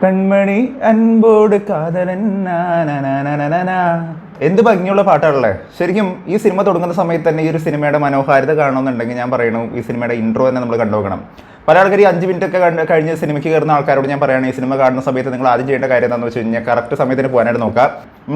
കൺമണി അൻപോട് കാതലൻ എന്ത് ഭംഗിയുള്ള പാട്ടാണല്ലേ. ശരിക്കും ഈ സിനിമ തുടങ്ങുന്ന സമയത്ത് തന്നെ ഈ ഒരു സിനിമയുടെ മനോഹാരിത കാണണമെന്നുണ്ടെങ്കിൽ ഞാൻ പറയുന്നു ഈ സിനിമയുടെ ഇൻട്രോ തന്നെ നമ്മൾ കണ്ടുനോക്കണം. പല ആൾക്കാർ ഈ 5 മിനിറ്റ് ഒക്കെ കഴിഞ്ഞ് സിനിമയ്ക്ക് കയറുന്ന ആൾക്കാരോട് ഞാൻ പറയുകയാണ്, ഈ സിനിമ കാണുന്ന സമയത്ത് നിങ്ങൾ ആദ്യം ചെയ്യേണ്ട കാര്യം എന്താണെന്ന് വെച്ച് കഴിഞ്ഞാൽ കറക്റ്റ് സമയത്തിന് പോകാനായിട്ട് നോക്കുക.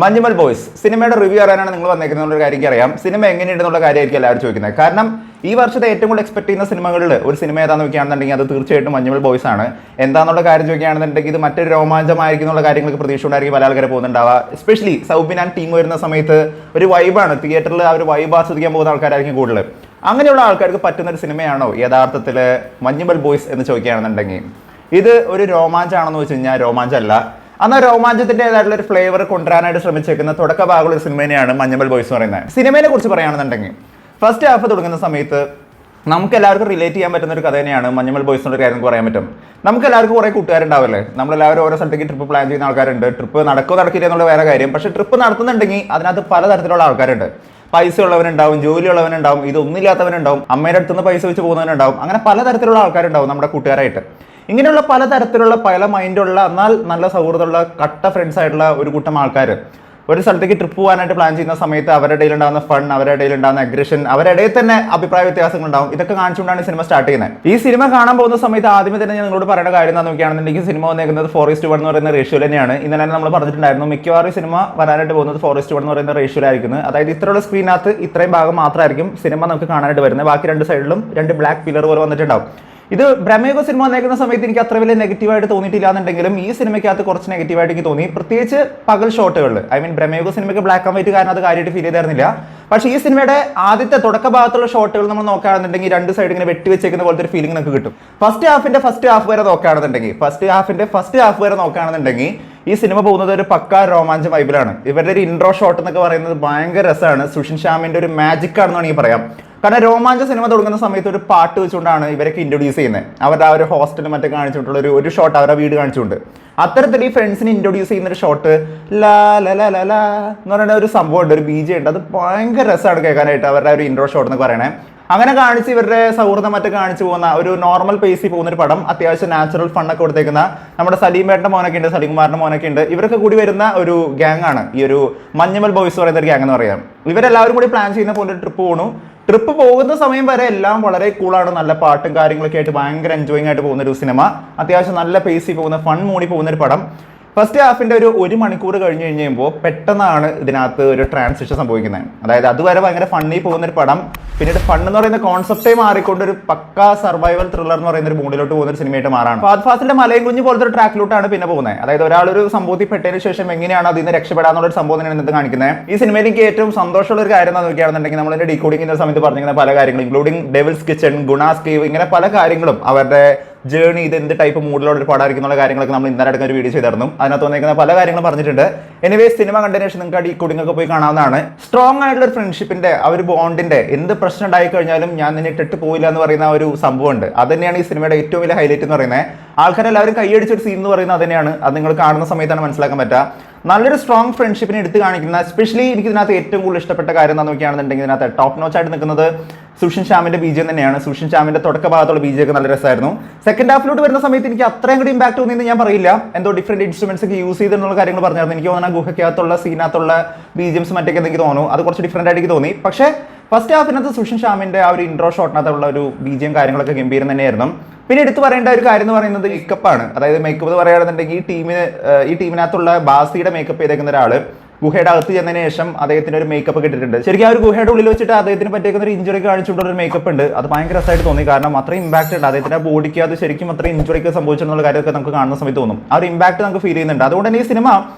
മഞ്ഞുമൽ ബോയ്സ് സിനിമയുടെ റിവ്യൂ അറിയാനാണ് നിങ്ങൾ വന്നേക്കുന്നത് കാര്യം എനിക്കറിയാം. സിനിമ എങ്ങനെയുണ്ടെന്നുള്ള കാര്യമായിരിക്കും എല്ലാവരും ചോദിക്കുന്നത്. കാരണം ഈ വർഷത്തെ ഏറ്റവും കൂടുതൽ എക്സ്പെക്ട് ചെയ്യുന്ന സിനിമകളിൽ ഒരു സിനിമ ഏതാണെന്ന് നോക്കുകയാണെന്നുണ്ടെങ്കിൽ അത് തീർച്ചയായിട്ടും മഞ്ഞുമൽ ബോയ്സ് ആണ്. എന്താണെന്നുള്ള കാര്യം ചോദിക്കുകയാണെന്നുണ്ടെങ്കിൽ ഇത് മറ്റൊരു രോമാഞ്ചമായിരിക്കും എന്നുള്ള കാര്യങ്ങൾക്ക് പ്രതീക്ഷ ഉണ്ടായിരിക്കും പല ആൾക്കാരെ പോകുന്നുണ്ടാവുക. എസ്പെഷ്യലി സൗബിൻ ആൻഡ് ടീം വരുന്ന സമയത്ത് ഒരു വൈബാണ്, തിയേറ്ററിൽ ആ ഒരു വൈബ് ആസ്വദിക്കാൻ പോകുന്ന ആൾക്കാരായിരിക്കും കൂടുതൽ. അങ്ങനെയുള്ള ആൾക്കാർക്ക് പറ്റുന്ന ഒരു സിനിമയാണോ യഥാർത്ഥത്തിൽ മഞ്ഞുമൽ ബോയ്സ് എന്ന് ചോദിക്കുകയാണെന്നുണ്ടെങ്കിൽ ഇത് ഒരു രോമാഞ്ചാണെന്ന് വെച്ച് കഴിഞ്ഞാൽ രോമാഞ്ചമല്ല. എന്നാൽ രോമാഞ്ചത്തിൻ്റെതായിട്ടുള്ള ഒരു ഫ്ലേവർ കൊണ്ടുവരാനായിട്ട് ശ്രമിച്ചേക്കുന്ന തുടക്ക ഭാഗമുള്ള ഒരു സിനിമ തന്നെയാണ് മഞ്ഞുമൽ ബോയ്സ് എന്ന് പറയുന്നത്. സിനിമയെ കുറിച്ച് പറയുകയാണെന്നുണ്ടെങ്കിൽ ഫസ്റ്റ് ഹാഫ് തുടങ്ങുന്ന സമയത്ത് നമുക്ക് എല്ലാവർക്കും റിലേറ്റ് ചെയ്യാൻ പറ്റുന്ന ഒരു കഥ തന്നെയാണ് മഞ്ഞുമൽ ബോയ്സ് എന്നൊരു കാര്യം പറയാൻ പറ്റും. നമുക്ക് എല്ലാവർക്കും കുറേ കൂട്ടുകാരുണ്ടാവില്ലേ, നമ്മളെല്ലാവരും ഓരോ സ്ഥലത്തേക്ക് ട്രിപ്പ് പ്ലാൻ ചെയ്യുന്ന ആൾക്കാരുണ്ട്. ട്രിപ്പ് നടക്കില്ല എന്നുള്ള വേറെ കാര്യം. പക്ഷേ ട്രിപ്പ് നടത്തുന്നുണ്ടെങ്കിൽ അതിനകത്ത് പലതരത്തിലുള്ള ആൾക്കാരുണ്ട്. പൈസ ഉള്ളവനുണ്ടാവും, ജോലിയുള്ളവനുണ്ടാവും, ഇതൊന്നുമില്ലാത്തവനുണ്ടാവും, അമ്മയുടെ അടുത്തുനിന്ന് പൈസ വെച്ച് പോകുന്നവനുണ്ടാവും. അങ്ങനെ പലതരത്തിലുള്ള ആൾക്കാരുണ്ടാവും നമ്മുടെ കൂട്ടുകാരായിട്ട്. ഇങ്ങനെയുള്ള പലതരത്തിലുള്ള പല മൈൻഡുള്ള എന്നാൽ നല്ല സൗഹൃദമുള്ള കട്ട ഫ്രണ്ട്സ് ആയിട്ടുള്ള ഒരു കൂട്ടം ആൾക്കാർ ഒരു സ്ഥലത്തേക്ക് ട്രിപ്പ് പോകാനായിട്ട് പ്ലാൻ ചെയ്യുന്ന സമയത്ത് അവരുടെ ഇടയിൽ ഉണ്ടാകുന്ന ഫൺ, അവരുടെ ഇടയിൽ ഉണ്ടാകുന്ന അഗ്രഷൻ, അവരുടെ ഇടയിൽ തന്നെ അഭിപ്രായ വ്യത്യാസങ്ങൾ ഉണ്ടാവും. ഇതൊക്കെ കാണിച്ചുകൊണ്ടാണ് സിനിമ സ്റ്റാർട്ട് ചെയ്യുന്നത്. ഈ സിനിമ കാണാൻ പോകുന്ന സമയത്ത് ആദ്യമേ തന്നെ ഞാൻ നിങ്ങളോട് പറയുന്ന കാര്യം എന്താണെന്ന് നോക്കുകയാണെന്നുണ്ടെങ്കിൽ സിനിമ വന്നേക്കുന്നത് 4:1 എന്ന് പറയുന്ന റേഷ്യോ തന്നെയാണ്. ഇന്നലെ നമ്മൾ പറഞ്ഞിട്ടുണ്ടായിരുന്നു മിക്കവാറും സിനിമ വരാനായിട്ട് പോകുന്നത് 4:1 എന്ന് പറയുന്ന റേഷ്യോയിലായിരിക്കുന്നത്. അതായത് ഇത്രയുള്ള സ്ക്രീനകത്ത് ഇത്രയും ഭാഗം മാത്രമായിരിക്കും സിനിമ നമുക്ക് കാണാനായിട്ട് വരുന്നത്. ബാക്കി രണ്ട് സൈഡിലും 2 ബ്ലാക്ക് പില്ലർ പോലെ വന്നിട്ടുണ്ടാവും. ഇത് ബ്രഹ്മയുഗ സിനിമ വന്നേക്കുന്ന സമയത്ത് എനിക്ക് അത്ര വലിയ നെഗറ്റീവായിട്ട് തോന്നിയിട്ടില്ല എന്നുണ്ടെങ്കിലും ഈ സിനിമയ്ക്കകത്ത് കുറച്ച് നെഗറ്റീവായിട്ട് എനിക്ക് തോന്നി. പ്രത്യേകിച്ച് പകൽ ഷോട്ടുകളിൽ. ബ്രഹ്മയുഗ സിനിമയ്ക്ക് ബ്ലാക്ക് ആൻഡ് വൈറ്റ് കാരണം അത് കാര്യമായിട്ട് ഫീൽ ചെയ്തായിരുന്നില്ല. പക്ഷേ ഈ സിനിമയുടെ ആദ്യത്തെ തുടക്ക ഭാഗത്തുള്ള ഷോട്ടുകൾ നമ്മൾ നോക്കുകയാണെന്നുണ്ടെങ്കിൽ 2 സൈഡ് ഇങ്ങനെ വെട്ടി വെച്ചേക്കുന്ന പോലത്തെ ഒരു ഫീലിംഗ് നമുക്ക് കിട്ടും. ഫസ്റ്റ് ഹാഫ് വരെ നോക്കുകയാണെന്നുണ്ടെങ്കിൽ ഈ സിനിമ പോകുന്നത് ഒരു പക്കാ രോമാഞ്ച വൈബിലാണ്. ഇവരുടെ ഒരു ഇൻട്രോ ഷോട്ട് എന്നൊക്കെ പറയുന്നത് ഭയങ്കര രസമാണ്. സുഷിൻ ശ്യാമിന്റെ ഒരു മാജിക് ആണെന്ന് വേണമെങ്കിൽ പറയാം. കാരണം രോമാഞ്ച സിനിമ തുടങ്ങുന്ന സമയത്ത് ഒരു പാട്ട് വെച്ചുകൊണ്ടാണ് ഇവരൊക്കെ ഇൻട്രൊഡ്യൂസ് ചെയ്യുന്നത്. അവരുടെ ആ ഒരു ഹോസ്റ്റലും മറ്റേ കാണിച്ചിട്ടുള്ള ഒരു ഷോട്ട്, അവരുടെ വീട് കാണിച്ചുകൊണ്ട് അത്തരത്തിൽ ഈ ഫ്രണ്ട്സിനെ ഇൻട്രൊഡ്യൂസ് ചെയ്യുന്ന ഒരു ഷോട്ട് ലാ ല ല ല ലാ എന്ന് പറയുന്ന ഒരു സംഭവം ഉണ്ട്, ഒരു ബീജം ഉണ്ട്. അത് ഭയങ്കര രസമാണ് കേൾക്കാനായിട്ട് അവരുടെ ഒരു ഇൻട്രോ ഷോട്ട് എന്ന് പറയണേ. അങ്ങനെ കാണിച്ച് ഇവരുടെ സൗഹൃദം മറ്റേ കാണിച്ചു പോകുന്ന ഒരു നോർമൽ പേസിൽ പോകുന്ന ഒരു പടം. അത്യാവശ്യം നാച്ചുറൽ ഫണ്ണൊക്കെ കൊടുത്തേക്കുന്ന നമ്മുടെ സലീമേട്ടൻ്റെ മോനൊക്കെ ഉണ്ട്, സലീംകുമാറിൻ്റെ മോനൊക്കെ ഉണ്ട്. ഇവരൊക്കെ കൂടി വരുന്ന ഒരു ഗ്യാങ് ആണ് ഈ ഒരു മഞ്ഞുമൽ ബോയ്സ് പറയുന്ന ഒരു ഗ്യാങ് എന്ന് പറയാം. ഇവരെല്ലാവരും കൂടി പ്ലാൻ ചെയ്യുന്ന പോലെ ഒരു ട്രിപ്പ് പോകണു. ട്രിപ്പ് പോകുന്ന സമയം വരെ എല്ലാം വളരെ കൂളാണ്. നല്ല പാട്ടും കാര്യങ്ങളൊക്കെ ആയിട്ട് ഭയങ്കര എൻജോയിങ് ആയിട്ട് പോകുന്ന ഒരു സിനിമ. അത്യാവശ്യം നല്ല പേസിൽ പോകുന്ന ഫൺ മൂടി പോകുന്ന ഒരു പടം. ഫസ്റ്റ് ഹാഫിൻ്റെ ഒരു മണിക്കൂർ കഴിഞ്ഞ് കഴിയുമ്പോൾ പെട്ടെന്നാണ് ഇതിനകത്ത് ഒരു ട്രാൻസിഷൻ സംഭവിക്കുന്നത്. അതായത് അതുവരെ ഭയങ്കര ഫണ്ണി പോകുന്ന ഒരു പടം പിന്നീട് ഫൺ എന്ന് പറയുന്ന കോൺസെപ്റ്റേ മാറിക്കൊണ്ട് ഒരു പക്കാ സർവൈവൽ ത്രില്ലർ എന്ന് പറയുന്ന ഒരു മൂഡിലോട്ട് പോകുന്ന ഒരു സിനിമയായിട്ട് മാറാണ്. ഫാസിലിന്റെ മലയും കുഞ്ഞ് പോലത്തെ ഒരു ട്രാക്കിലോട്ടാണ് പിന്നെ പോകുന്നത്. അതായത് ഒരാളൊരു സംഭവത്തിൽ പെട്ടതിന് ശേഷം എങ്ങനെയാണ് അതിൽ നിന്ന് രക്ഷപ്പെടാന്നുള്ള ഒരു സംഭവം തന്നെയാണ് ഇന്നത്തെ കാണിക്കുന്നത്. ഈ സിനിമയിൽ എനിക്ക് ഏറ്റവും സന്തോഷമുള്ള ഒരു കാര്യം എന്താണെന്ന് നോക്കുകയാണെന്നുണ്ടെങ്കിൽ നമ്മളതിന്റെ ഡീകോഡിങ്ങിന്റെ സമയത്ത് പറഞ്ഞിരിക്കുന്ന പല കാര്യങ്ങളും, ഇൻക്ലൂഡിംഗ് ഡെവിൾസ് കിച്ചൺ, ഗുണാസ് കേവ്, ഇങ്ങനെ പല കാര്യങ്ങളും അവരുടെ ജേർണി, ഇത് എന്ത് ടൈപ്പ് മൂഡിലുള്ള ഒരു പടമായിരിക്കുന്ന കാര്യങ്ങളൊക്കെ നമ്മൾ ഇന്നലെ അടക്കം ഒരു വീഡിയോ ചെയ്തായിരുന്നു. അതിനകത്ത് വന്നിരിക്കുന്ന പല കാര്യങ്ങളും പറഞ്ഞിട്ടുണ്ട്. എനിവേ സിനിമ കണ്ടതിന് ശേഷം നിങ്ങൾക്ക് ഡീകോഡിങ്ങൊക്കെ പോയി കാണാവുന്നതാണ്. സ്ട്രോങ് ആയിട്ടുള്ള ഒരു ഫ്രണ്ട്ഷിപ്പിന്റെ ആ ഒരു ബോണ്ടിന്റെ എന്ത് പ്രശ്നം ഉണ്ടായി കഴിഞ്ഞാലും ഞാൻ നിന്നെ ഇട്ടിട്ട് പോയില്ല എന്ന് പറയുന്ന ഒരു സംഭവം ഉണ്ട്. അത് തന്നെയാണ് ഈ സിനിമയുടെ ഏറ്റവും വലിയ ഹൈലൈറ്റ് എന്ന് പറയുന്നത്. ആൾക്കാരെല്ലാവരും കൈയടിച്ചൊരു സീൻ എന്ന് പറയുന്നത് അത് തന്നെയാണ്. അത് നിങ്ങൾ കാണുന്ന സമയത്താണ് മനസ്സിലാക്കാൻ പറ്റുക. നല്ലൊരു സ്ട്രോങ് ഫ്രണ്ട്ഷിപ്പിനെ എടുത്ത് കാണിക്കുന്ന, എസ്പെഷ്യലി എനിക്ക് ഇതിനകത്ത് ഏറ്റവും കൂടുതൽ ഇഷ്ടപ്പെട്ട കാര്യം എന്താണെന്ന് നോക്കുകയാണെന്നുണ്ടെങ്കിൽ ഇതിനകത്ത് ടോപ്പ് നോച്ച് ആയിട്ട് നിൽക്കുന്നത് സുഷിൻ ശ്യാമിന്റെ ബീജം തന്നെയാണ്. സുഷിൻ ശ്യാമിന്റെ തുടക്ക ഭാഗത്തുള്ള ബീജമൊക്കെ നല്ല രസമായിരുന്നു. സെക്കൻഡ് ഹാഫിലോട്ട് വരുന്ന സമയത്ത് എനിക്ക് അത്രയും കൂടി ഇമ്പാക്ട് തോന്നിയെന്ന് ഞാൻ പറയില്ല. എന്തോ ഡിഫറെന്റ് ഇൻസ്ട്രുമെന്റ്സ് ഒക്കെ യൂസ് ചെയ്തെന്നുള്ള കാര്യങ്ങൾ പറഞ്ഞായിരുന്നു. എനിക്ക് തോന്നുന്ന ഗുഹയ്ക്കകത്തുള്ള സീനകത്തുള്ള ബീജംസ് മറ്റൊക്കെ എനിക്ക് തോന്നുന്നു അത് കുറച്ച് ഡിഫറെന്റ് ആയിട്ട് തോന്നി. പക്ഷേ ഫസ്റ്റ് ഹാഫിനകത്ത് സുഷിൻ ശ്യാമിന്റെ ആ ഒരു ഇൻട്രോ ഷോട്ടിനകത്തുള്ള ഒരു ബീജം കാര്യങ്ങളൊക്കെ ഗംഭീരം തന്നെയായിരുന്നു. പിന്നെ എടുത്തു പറയേണ്ട ഒരു കാര്യം എന്ന് പറയുന്നത് മേക്കപ്പാണ്. അതായത് മേക്കപ്പ് എന്ന് പറയുകയാണെന്നുണ്ടെങ്കിൽ ഈ ടീമിനകത്തുള്ള ബാസിയുടെ മേക്കപ്പ് ചെയ്തേക്കുന്ന ഒരാൾ ഗുഹയുടെ അകത്ത് ചെന്നതിന് ശേഷം അദ്ദേഹത്തിന് ഒരു മേക്കപ്പ് കിട്ടിയിട്ടുണ്ട്. ശരിക്കും ആ ഒരു ഗുഹയുടെ ഉള്ളിൽ വെച്ചിട്ട് അദ്ദേഹത്തിന് പറ്റിയേക്കുന്ന ഒരു ഇഞ്ചുറി കാണിച്ചുകൊണ്ടുള്ള ഒരു മേക്കപ്പ് ഉണ്ട്. അത് ഭയങ്കര രസമായിട്ട് തോന്നി. കാരണം അത്രയും ഇമ്പാക്ട് ഉണ്ട് അദ്ദേഹത്തിന്റെ ബോഡിക്ക്. അത് ശരിക്കും അത്രയും ഇഞ്ചുറിക്ക് സംഭവിച്ചെന്നുള്ള കാര്യമൊക്കെ നമുക്ക് കാണുന്ന സമയത്ത് തോന്നും. ആ ഒരു ഇമ്പാക്ട് നമുക്ക് ഫീൽ ചെയ്യുന്നുണ്ട്. അതുകൊണ്ട് തന്നെ ഈ സിനിമ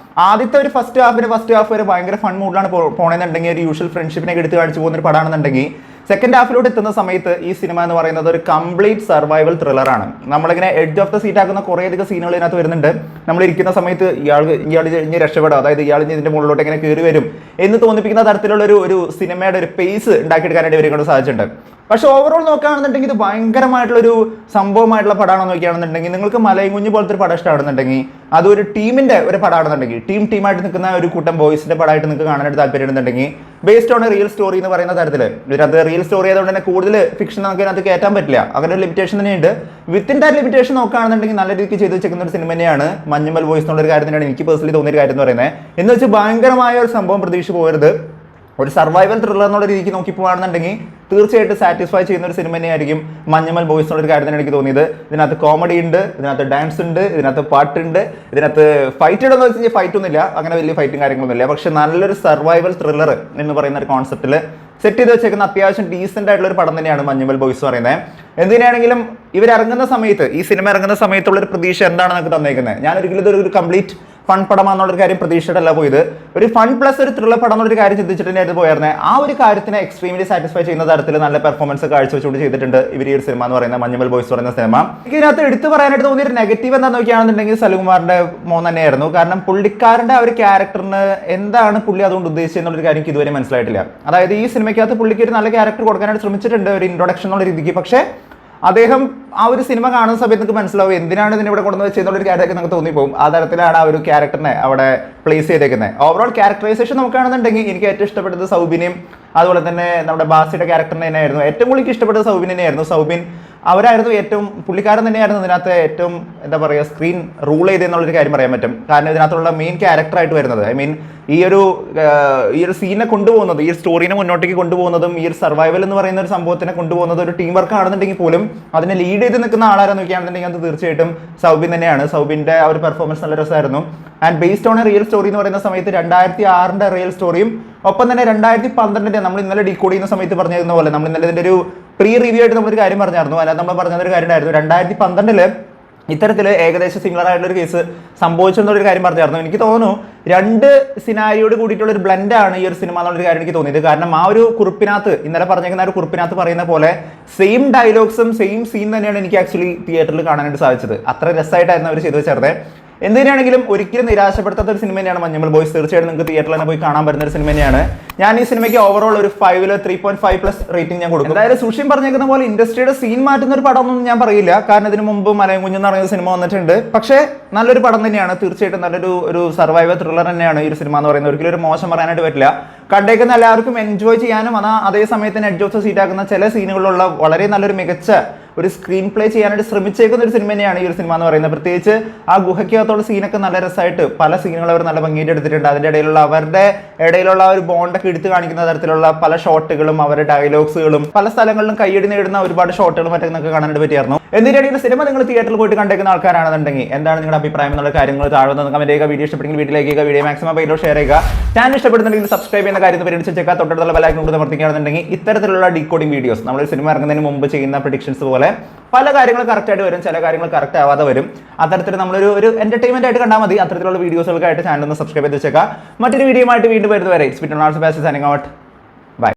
ആദ്യത്തെ ഒരു ഫസ്റ്റ് ഹാഫ് വരെ ഭയങ്കര ഫൺ മൂഡിലാണ് പോണെന്നുണ്ടെങ്കിൽ ഒരു യൂഷ്വൽ ഫ്രണ്ട്ഷിപ്പിനെ എടുത്ത് കാണിച്ചു പോകുന്ന ഒരു പടമാണെന്നുണ്ടെങ്കിൽ സെക്കൻഡ് ഹാഫിലോട്ട് എത്തുന്ന സമയത്ത് ഈ സിനിമ എന്ന് പറയുന്നത് ഒരു കംപ്ലീറ്റ് സർവൈവൽ ത്രില്ലറാണ്. നമ്മളിങ്ങനെ എഡ്ജ് ഓഫ് ദ സീറ്റ് ആക്കുന്ന കുറേയധികം സീനുകൾ ഇതിനകത്ത് വരുന്നുണ്ട്. നമ്മൾ ഇരിക്കുന്ന സമയത്ത് ഇയാൾ ഇനി രക്ഷപ്പെടും, അതായത് ഇയാൾ ഇതിന്റെ മുകളിലോട്ട് എങ്ങനെ കയറി വരും എന്ന് തോന്നിപ്പിക്കുന്ന തരത്തിലുള്ള ഒരു സിനിമയുടെ ഒരു പേസ് ഉണ്ടാക്കിയെടുക്കാനായിട്ട് ഇവരെ കൊണ്ട് സാധിച്ചിട്ടുണ്ട്. പക്ഷെ ഓവറോൾ നോക്കുകയാണെന്നുണ്ടെങ്കിൽ ഇത് ഭയങ്കരമായിട്ടുള്ളൊരു സംഭവമായിട്ടുള്ള പടമാണെന്ന് നോക്കുകയാണെന്നുണ്ടെങ്കിൽ നിങ്ങൾക്ക് മലയും കുഞ്ഞ് പോലത്തെ ഒരു പടം ഇഷ്ടമാണെന്നുണ്ടെങ്കിൽ അതൊരു ടീമിന്റെ ഒരു പടമാണെന്നുണ്ടെങ്കിൽ ടീമായിട്ട് നിൽക്കുന്ന ഒരു കൂട്ടം ബോയ്സിന്റെ പടമായിട്ട് നിങ്ങൾക്ക് കാണാനായിട്ട് താല്പര്യമുണ്ടെന്നുണ്ടെങ്കിൽ ബേസ്ഡ് ഓൺ റിയൽ സ്റ്റോറി എന്ന് പറയുന്ന തരത്തിൽ ഇതിനകത്ത് റിയൽ സ്റ്റോറി ആയതുകൊണ്ട് തന്നെ കൂടുതൽ ഫിക്ഷൻ നമുക്ക് അതിനകത്ത് കയറ്റാൻ പറ്റില്ല, അങ്ങനെ ഒരു ലിമിറ്റേഷൻ തന്നെയുണ്ട്. വിത്തിൻ ദാറ്റ് ലിമിറ്റേഷൻ നോക്കുകയാണെന്നുണ്ടെങ്കിൽ നല്ല രീതിക്ക് ചെയ്ത് വെച്ചിരിക്കുന്ന ഒരു സിനിമ തന്നെയാണ് മഞ്ഞുമൽ ബോയ്സ് എന്നുള്ള ഒരു കാര്യം തന്നെയാണ് എനിക്ക് പേഴ്സണലി തോന്നിയ കാര്യം എന്ന് പറയുന്നത്. എന്ന് വെച്ചാൽ ഭയങ്കരമായ ഒരു സംഭവം പ്രതീക്ഷിച്ച് പോകരുത്. ഒരു സർവൈവൽ ത്രില്ലർ എന്നുള്ള രീതിക്ക് നോക്കി പോകുകയാണെന്നുണ്ടെങ്കിൽ തീർച്ചയായിട്ടും സാറ്റിസ്ഫൈ ചെയ്യുന്ന ഒരു സിനിമ തന്നെയായിരിക്കും മഞ്ഞുമൽ ബോയ്സ് എന്നുള്ള ഒരു കാര്യം തന്നെ എനിക്ക് തോന്നിയത്. ഇതിനകത്ത് കോമഡി ഉണ്ട്, ഇതിനകത്ത് ഡാൻസ് ഉണ്ട്, ഇതിനകത്ത് പാട്ടുണ്ട്, ഇതിനകത്ത് ഫൈറ്റ് ഉണ്ടെന്ന് വെച്ച് കഴിഞ്ഞാൽ ഫൈറ്റ് ഒന്നുമില്ല, അങ്ങനെ വലിയ ഫൈറ്റും കാര്യങ്ങളൊന്നുമില്ല. പക്ഷെ നല്ലൊരു സർവൈവൽ ത്രില്ലർ എന്ന് പറയുന്ന ഒരു കോൺസെപ്റ്റിൽ സെറ്റ് ചെയ്ത് വെച്ചേക്കുന്ന അത്യാവശ്യം ഡീസെന്റ് ആയിട്ടുള്ള ഒരു പടം തന്നെയാണ് മഞ്ഞുമൽ ബോയ്സ് പറയുന്നത്. എന്തിനാണെങ്കിലും ഇവരിറങ്ങുന്ന സമയത്ത്, ഈ സിനിമ ഇറങ്ങുന്ന സമയത്തുള്ള ഒരു പ്രതീക്ഷ എന്താണ് നമുക്ക് തന്നേക്കുന്നത്? ഞാൻ ഒരിക്കലും ഇതൊരു കംപ്ലീറ്റ് ഫൺ പടമാണെന്നുള്ളൊരു കാര്യം പ്രതീക്ഷിച്ചിട്ടല്ല പോയത്. ഒരു ഫൺ പ്ലസ് ഒരു ത്രില്ലർ പടം എന്നുള്ളൊരു കാര്യം ചിന്തിച്ചിട്ട് തന്നെയായിരുന്നു പോയിരുന്നത്. ആ ഒരു കാര്യത്തിനെ എക്സ്ട്രീംലി സാറ്റിസ്ഫൈ ചെയ്യുന്ന തരത്തിൽ നല്ല പെർഫോമൻസ് കാഴ്ചവെച്ചുകൊണ്ട് ചെയ്തിട്ടുണ്ട് ഇവർ ഈ ഒരു സിനിമ എന്ന് പറയുന്ന മഞ്ഞുമൽ ബോയ്സ് പറയുന്ന സിനിമ. ഇതിനകത്ത് എടുത്തു പറയാനായിട്ട് തോന്നിയ ഒരു നെഗറ്റീവ് എന്താണെന്ന് നോക്കുകയാണെന്നുണ്ടെങ്കിൽ സലകുമാറിന്റെ മോൻ തന്നെയായിരുന്നു. കാരണം പുള്ളിക്കാരന്റെ ആ ഒരു ക്യാരക്ടറിന് എന്താണ് പുള്ളി അതുകൊണ്ട് ഉദ്ദേശിച്ചെന്നുള്ളൊരു കാര്യം എനിക്ക് ഇതുവരെ മനസ്സിലായിട്ടില്ല. അതായത് ഈ സിനിമയ്ക്കകത്ത് പുള്ളിക്ക് ഒരു നല്ല ക്യാരക്ടർ കൊടുക്കാനായിട്ട് ശ്രമിച്ചിട്ടുണ്ട് ഒരു ഇൻട്രൊഡക്ഷൻ എന്നുള്ള രീതിക്ക്. പക്ഷേ അദ്ദേഹം ആ ഒരു സിനിമ കാണുന്ന സമയത്ത് നിങ്ങൾക്ക് മനസ്സിലാവും എന്തിനാണ് ഇതിനിവിടെ കൊണ്ടുവന്ന് വെച്ചെന്നുള്ളൊരു ക്യാരക്ടർ നിങ്ങൾക്ക് തോന്നിപ്പോകും. ആ തരത്തിലാണ് ആ ഒരു ക്യാരക്ടറിനെ അവിടെ പ്ലേസ് ചെയ്തേക്കുന്നത്. ഓവറോൾ ക്യാരക്ടറൈസേഷൻ നോക്കുകയാണെന്നുണ്ടെങ്കിൽ എനിക്ക് ഏറ്റവും ഇഷ്ടപ്പെട്ടത് സൗബിനെയും അതുപോലെ തന്നെ നമ്മുടെ ബാസിയുടെ ക്യാരക്ടറിനെ തന്നെയായിരുന്നു. ഏറ്റവും കൂടുതൽ എനിക്ക് ഇഷ്ടപ്പെട്ടത് സൗബിൻ തന്നെയായിരുന്നു. സൗബിൻ അവരായിരുന്നു ഏറ്റവും, പുള്ളിക്കാരൻ തന്നെയായിരുന്നു ഇതിനകത്ത് ഏറ്റവും എന്താ പറയുക സ്ക്രീൻ റൂൾ ചെയ്തെന്നുള്ളൊരു കാര്യം പറയാൻ പറ്റും. കാരണം ഇതിനകത്തുള്ള മെയിൻ ക്യാരക്ടറായിട്ട് വരുന്നത്, ഐ മീൻ ഈ ഒരു സീനെ കൊണ്ടുപോകുന്നത്, ഈ സ്റ്റോറിനെ മുന്നോട്ടേക്ക് കൊണ്ടുപോകുന്നതും ഈ ഒരു സർവൈവൽ എന്ന് പറയുന്ന ഒരു സംഭവത്തിനെ കൊണ്ടുപോകുന്നത് ഒരു ടീം വർക്ക് ആണെന്നുണ്ടെങ്കിൽ പോലും അതിനെ ലീഡ് ചെയ്ത് നിൽക്കുന്ന ആളാരെന്ന് നോക്കുകയാണെന്നുണ്ടെങ്കിൽ അത് തീർച്ചയായിട്ടും സൗബിൻ തന്നെയാണ്. സൗബിന്റെ ആ ഒരു പെർഫോമൻസ് നല്ല രസമായിരുന്നു. And based on A real story എന്ന് പറയുന്ന സമയത്ത് 2006 റിയൽ സ്റ്റോറിയും ഒപ്പം തന്നെ 2012 നമ്മൾ ഇന്നലെ ഡീകോഡ് ചെയ്യുന്ന സമയത്ത് പറഞ്ഞിരുന്ന പോലെ നമ്മൾ ഇന്നലെ ഇതിന്റെ ഒരു പ്രീ റിവ്യൂ ആയിട്ട് നമ്മളൊരു കാര്യം പറഞ്ഞായിരുന്നു. അല്ലാതെ നമ്മൾ പറഞ്ഞൊരു കാര്യം ഉണ്ടായിരുന്നു 2012 ഇത്തരത്തിൽ ഏകദേശം സിമിലർ ആയിട്ടുള്ള ഒരു കേസ് സംഭവിച്ചെന്നൊരു കാര്യം പറഞ്ഞായിരുന്നു. എനിക്ക് തോന്നുന്നു 2 സിനാരിയോട് കൂടിയിട്ടുള്ള ഒരു ബ്ലെൻഡ് ആണ് ഈ ഒരു സിനിമ എന്നുള്ളൊരു കാര്യം എനിക്ക് തോന്നിയത്. കാരണം ആ ഒരു കുറിപ്പിനകത്ത് ഇന്നലെ പറഞ്ഞിരിക്കുന്ന ഒരു കുറിപ്പിനകത്ത് പറയുന്ന പോലെ സെയിം ഡയലോഗ്സും സെയിം സീൻ തന്നെയാണ് എനിക്ക് ആക്ച്വലി തിയേറ്ററിൽ കാണാനായിട്ട് സാധിച്ചത്. അത്ര രസമായിട്ടായിരുന്നു അവർ ചെയ്തു വെച്ചേർന്നത്. എന്തിനാണെങ്കിലും ഒരിക്കലും നിരാശപ്പെടുത്താത്ത ഒരു സിനിമ തന്നെയാണ് മഞ്ഞുമൽ ബോയ്സ്. തീർച്ചയായിട്ടും നിങ്ങൾക്ക് തിയേറ്ററിൽ തന്നെ പോയി കാണാൻ പറ്റുന്ന ഒരു സിനിമ തന്നെയാണ്. ഞാൻ ഈ സിനിമയ്ക്ക് ഓവറോൾ ഒരു 5 3.5+ റേറ്റിംഗ് ഞാൻ കൊടുക്കും. എന്തായാലും സുഷിൻ പറഞ്ഞേക്കുന്ന പോലെ ഇൻഡസ്ട്രിയുടെ സീൻ മാറ്റുന്ന ഒരു പടമൊന്നും ഞാൻ പറയില്ല. കാരണം ഇതിനു മുമ്പ് മലയും കുഞ്ഞെന്ന് പറയുന്ന സിനിമ വന്നിട്ടുണ്ട്. പക്ഷേ നല്ലൊരു പടം തന്നെയാണ്. തീർച്ചയായിട്ടും നല്ലൊരു സർവൈവൽ ത്രില്ലർ തന്നെയാണ് ഈ ഒരു സിനിമ എന്ന് പറയുന്നത്. ഒരിക്കലും ഒരു മോശം പറയാനായിട്ട് പറ്റില്ല. കണ്ടേക്കുന്ന എല്ലാവർക്കും എൻജോയ് ചെയ്യാനും അതേ സമയത്ത് എഡ്ജ് ഓഫ് ദ സീറ്റ് ആക്കുന്ന ചില സീനുകളിലുള്ള വളരെ നല്ലൊരു മികച്ച ഒരു സ്ക്രീൻ പ്ലേ ചെയ്യാനായിട്ട് ശ്രമിച്ചേക്കുന്ന ഒരു സിനിമ തന്നെയാണ് ഈ ഒരു സിനിമ എന്ന് പറയുന്നത്. പ്രത്യേകിച്ച് ആ ഗുഹയ്ക്കകത്തുള്ള സീനൊക്കെ നല്ല രസമായിട്ട് പല സീനുകൾ അവർ നല്ല ഭംഗിയായിട്ട് എടുത്തിട്ടുണ്ട്. അതിൻ്റെ അവരുടെ ഇടയിലുള്ള ഒരു ബോണ്ടൊക്കെ എടുത്ത് കാണിക്കുന്ന തരത്തിലുള്ള പല ഷോട്ടുകളും അവരുടെ ഡയലോഗ്സുകളും പല സ്ഥലങ്ങളിലും കയ്യടി നേടുന്ന ഒരുപാട് ഷോട്ടുകളും മറ്റൊക്കെ കാണാനായിട്ട് പറ്റിയായിരുന്നു. എന്തിനാണ് സിനിമ നിങ്ങൾ തിയേറ്ററിൽ പോയിട്ട് കണ്ടേക്കുന്ന ആൾക്കാരാണെന്നുണ്ടെങ്കിൽ എന്താണ് നിങ്ങളുടെ അഭിപ്രായം എന്നുള്ള കാര്യങ്ങൾ താഴെ നിന്ന് കമന്റ് ചെയ്യുക. വീഡിയോ ഇഷ്ടപ്പെട്ടെങ്കിൽ വീട്ടിലേക്ക് വീഡിയോ മാക്സിമം പേരിലോ ഷെയർ ചെയ്യുക. ചാനൽ ഇഷ്ടപ്പെടുന്നുണ്ടെങ്കിൽ സബ്സ്ക്രൈബ് ചെയ്യുന്ന കാര്യം പരിഗണിച്ചേക്കാം. തൊട്ടടുത്തുള്ള ബെൽ ഐക്കൺ കൂടി അമർത്തിക്കുകയാണെന്നുണ്ടെങ്കിൽ ഇത്തരത്തിലുള്ള ഡീകോഡിംഗ് വീഡിയോസ് നമ്മൾ സിനിമ ഇറങ്ങുന്നതിന് മുമ്പ് ചെയ്യുന്ന പ്രഡിക്ഷൻസ് പോലെ പല കാര്യങ്ങൾ കറക്റ്റ് ആയിട്ട് വരും, ചില കാര്യങ്ങൾ കറക്റ്റ് ആവാതെ വരും. അത്തരത്തിൽ നമ്മളൊരു എന്റർടൈൻമെന്റ് ആയിട്ട് കണ്ടാൽ മതി. അത്തരത്തിലുള്ള വീഡിയോസുകൾക്കായിട്ട് ചാനൽ ഒന്ന് സബ്സ്ക്രൈബ് ചെയ്ത് വെച്ചേക്കാം. മറ്റൊരു വീഡിയോ ആയിട്ട് വീണ്ടും വരുന്നവരെ it's been on also signing out.